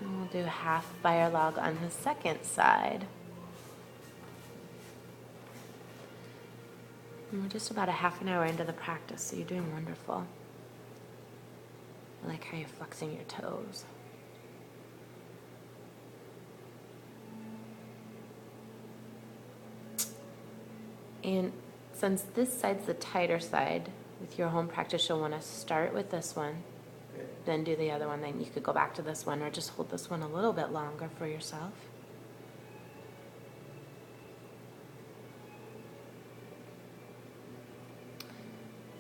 And we'll do half fire log on the second side. And we're just about a half an hour into the practice, so you're doing wonderful. I like how you're flexing your toes. And since this side's the tighter side, with your home practice, you'll want to start with this one, then do the other one, then you could go back to this one, or just hold this one a little bit longer for yourself.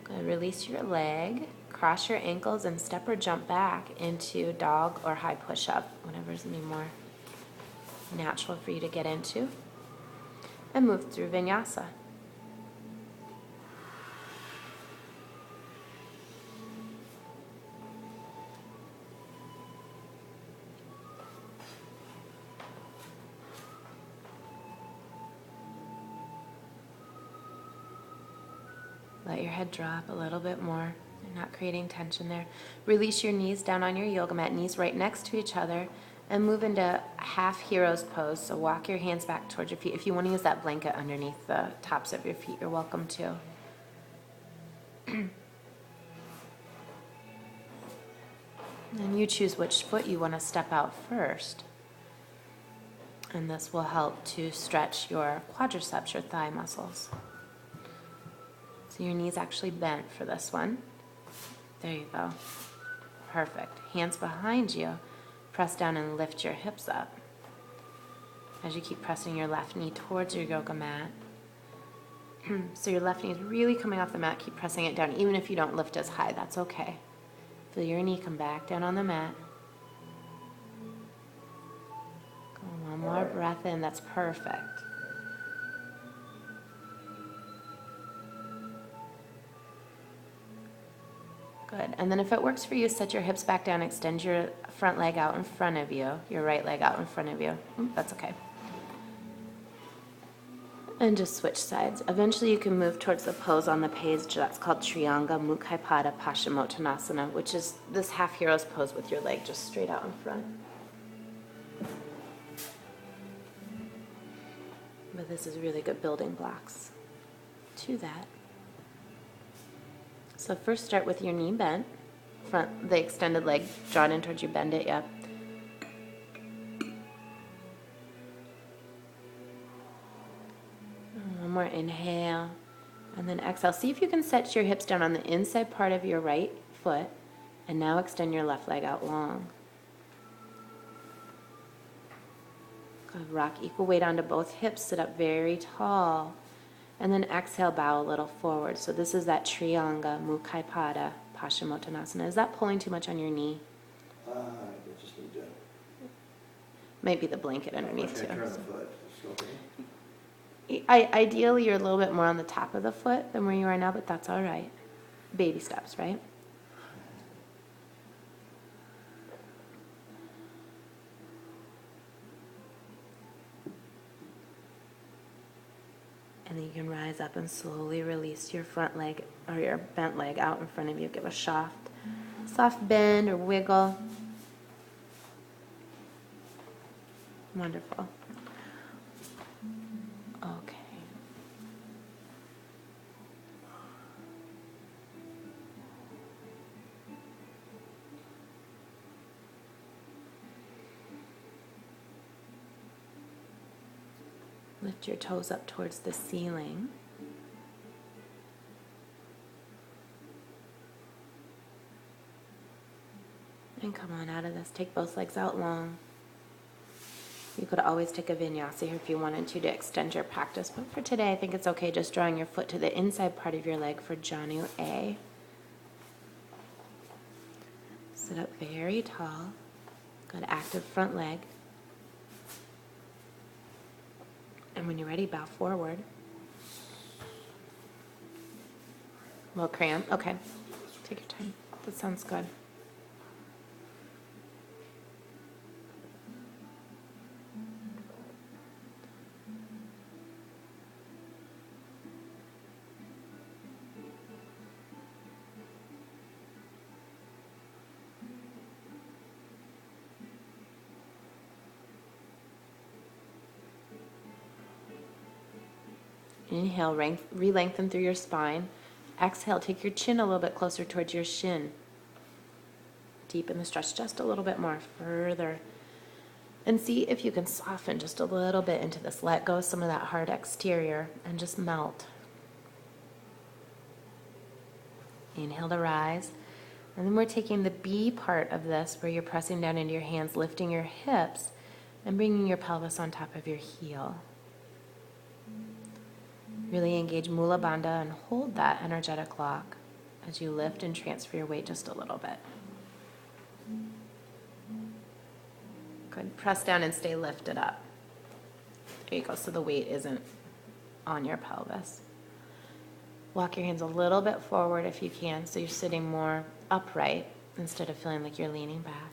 Good. Release your leg, cross your ankles, and step or jump back into dog or high push-up, whatever's gonna be more natural for you to get into, and move through vinyasa. Let your head drop a little bit more. You're not creating tension there. Release your knees down on your yoga mat, knees right next to each other, and move into half hero's pose. So walk your hands back towards your feet. If you want to use that blanket underneath the tops of your feet, you're welcome to. And you choose which foot you want to step out first. And this will help to stretch your quadriceps, your thigh muscles. So your knee's actually bent for this one. There you go. Perfect. Hands behind you. Press down and lift your hips up. As you keep pressing your left knee towards your yoga mat. So your left knee is really coming off the mat. Keep pressing it down. Even if you don't lift as high, that's okay. Feel your knee come back down on the mat. Go one more breath in. That's perfect. Good. And then if it works for you, set your hips back down, extend your front leg out in front of you, your right leg out in front of you. That's okay. And just switch sides. Eventually you can move towards the pose on the page that's called Trianga Mukha Pada Paschimottanasana, which is this half hero's pose with your leg just straight out in front. But this is really good building blocks to that. So first start with your knee bent, the extended leg drawn in towards you, bend it, yep. One more inhale, and then exhale. See if you can set your hips down on the inside part of your right foot, and now extend your left leg out long. Good. Rock equal weight onto both hips, sit up very tall. And then exhale, bow a little forward. So this is that Trianga Mukha Pada Paschimottanasana. Is that pulling too much on your knee? I just need to. Might be the blanket underneath too. Turn the foot. Okay. Ideally, you're a little bit more on the top of the foot than where you are now, but that's all right. Baby steps, right? And then you can rise up and slowly release your front leg or your bent leg out in front of you. Give a soft bend or wiggle. Wonderful. Okay. Lift your toes up towards the ceiling. And come on out of this. Take both legs out long. You could always take a vinyasa here if you wanted to extend your practice, but for today I think it's okay just drawing your foot to the inside part of your leg for Janu A. Sit up very tall. Good active front leg. And when you're ready, bow forward. A little cramp? Okay. Take your time. That sounds good. Inhale, re-lengthen through your spine. Exhale, take your chin a little bit closer towards your shin. Deepen the stretch just a little bit more, further. And see if you can soften just a little bit into this. Let go of some of that hard exterior and just melt. Inhale to rise. And then we're taking the B part of this where you're pressing down into your hands, lifting your hips, and bringing your pelvis on top of your heel. Really engage Mula Bandha and hold that energetic lock as you lift and transfer your weight just a little bit. Good. Press down and stay lifted up. There you go, so the weight isn't on your pelvis. Walk your hands a little bit forward if you can, so you're sitting more upright instead of feeling like you're leaning back.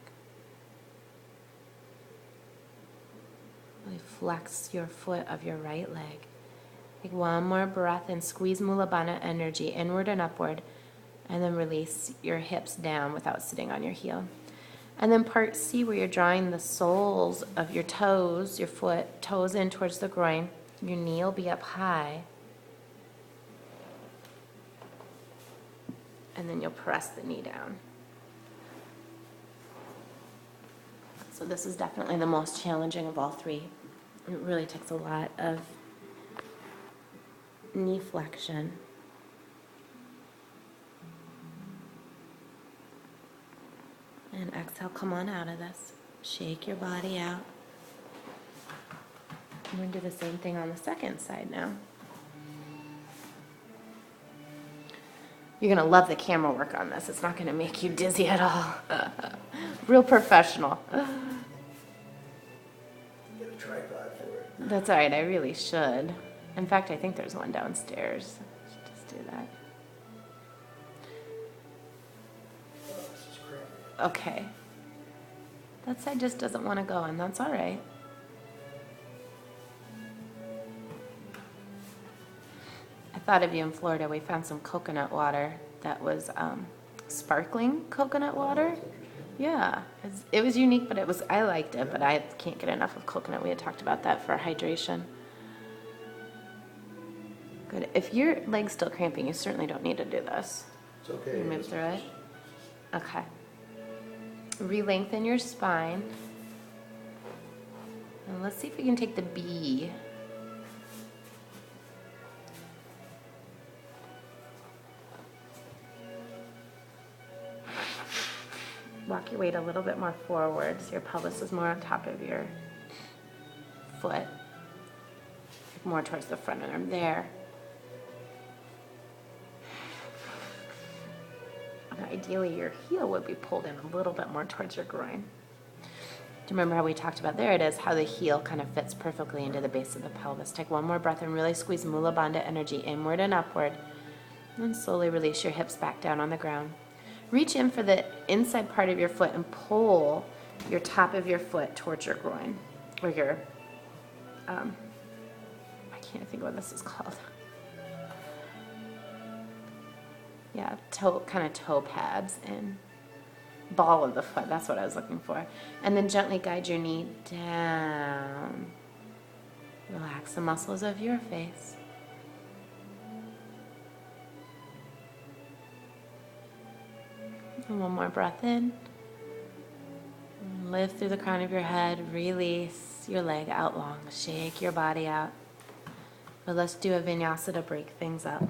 Really flex your foot of your right leg. Take one more breath and squeeze Mula Bandha energy inward and upward, and then release your hips down without sitting on your heel. And then part C, where you're drawing the soles of your toes, your foot, toes in towards the groin. Your knee will be up high. And then you'll press the knee down. So this is definitely the most challenging of all three. It really takes a lot of knee flexion. And exhale, come on out of this. Shake your body out. We're going to do the same thing on the second side now. You're going to love the camera work on this. It's not going to make you dizzy at all. Real professional. Get a tripod for it. That's all right. I really should. In fact, I think there's one downstairs. I should just do that. Oh, this is crampy. Okay. That side just doesn't want to go, and that's all right. I thought of you in Florida. We found some coconut water that was sparkling coconut water. Yeah, it was unique, but I liked it, but I can't get enough of coconut. We had talked about that for hydration. Good. If your leg's still cramping, you certainly don't need to do this. It's okay. You move through it? Okay. Re-lengthen your spine. And let's see if we can take the B. Walk your weight a little bit more forward so your pelvis is more on top of your foot. More towards the front arm there. And ideally, your heel would be pulled in a little bit more towards your groin. Do you remember how we talked about, there it is, how the heel kind of fits perfectly into the base of the pelvis. Take one more breath and really squeeze Mula Bandha energy inward and upward. And slowly release your hips back down on the ground. Reach in for the inside part of your foot and pull your top of your foot towards your groin, or your, I can't think what this is called. Yeah, kind of toe pads and ball of the foot. That's what I was looking for. And then gently guide your knee down. Relax the muscles of your face. And one more breath in. Lift through the crown of your head. Release your leg out long. Shake your body out. But let's do a vinyasa to break things up.